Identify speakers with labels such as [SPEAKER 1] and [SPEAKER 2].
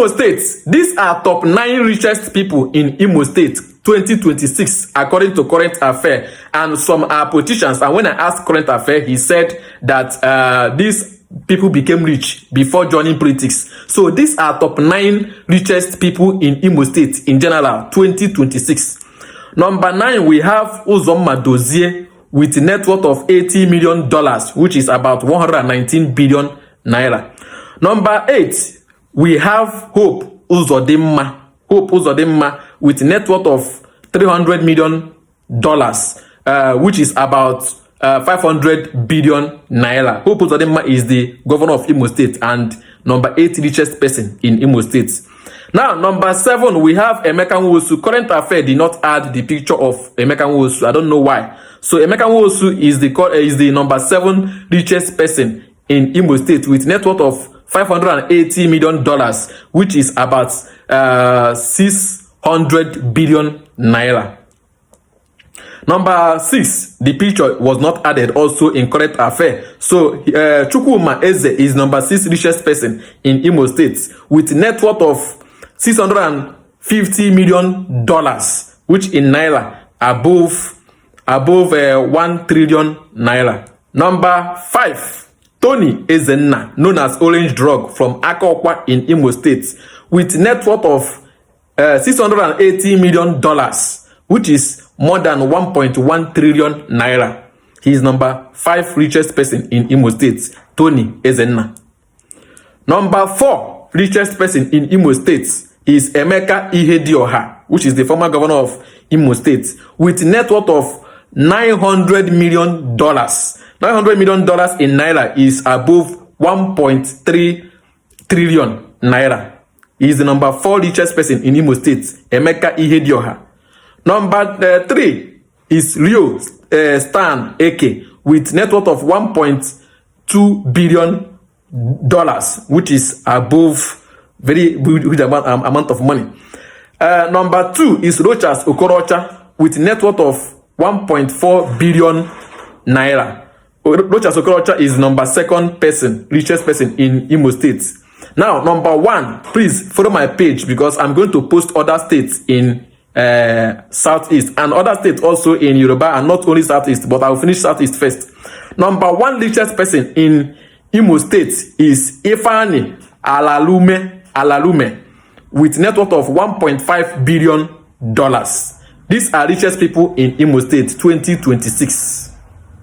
[SPEAKER 1] Imo State, these are top 9 richest people in Imo State 2026 according to Current Affair, and some are politicians. And when I asked Current Affair, he said that these people became rich before joining politics. So these are top 9 richest people in Imo State in general 2026. Number 9, we have Uzoma Dozie with a net worth of $80 million, which is about 119 billion naira. Number 8, we have Hope Uzodimma. Hope Uzodimma with a net worth of $300 million, which is about 500 billion naira. Hope Uzodimma is the governor of Imo State and number 8 richest person in Imo State. Now, number 7, we have Emeka Nwosu. Current Affair did not add the picture of Emeka Nwosu. I don't know why. So Emeka Nwosu is the number 7 richest person in Imo State with net worth of $580 million, which is about 600 billion naira. Number 6, the picture was not added also in Current Affair. So Chukwuma Eze is number 6 richest person in Imo State with net worth of $650 million, which in naira above 1 trillion naira. Number 5, Tony Ezenna, known as Orange Drug from Akokwa in Imo State, with net worth of $680 million, which is more than 1.1 trillion naira. He is number 5 richest person in Imo State, Tony Ezenna. Number 4 richest person in Imo State is Emeka Ihedioha, which is the former governor of Imo State, with net worth of $900 million. $900 million in naira is above 1.3 trillion naira. He is the number 4 richest person in Imo State, Emeka Ihedioha. Number 3 is Rio Stan Eke with net worth of $1.2 billion, which is above very good amount of money. Number 2 is Rochas Okorocha with net worth of 1.4 billion naira. Rochas Okorocha is number 2nd person, richest person in Imo State. Now, number 1, please follow my page because I'm going to post other states in Southeast and other states also in Yoruba, and not only Southeast, but I'll finish Southeast first. Number 1 richest person in Imo State is Ifeanyi Alalume with net worth of $1.5 billion. These are richest people in Imo State 2026.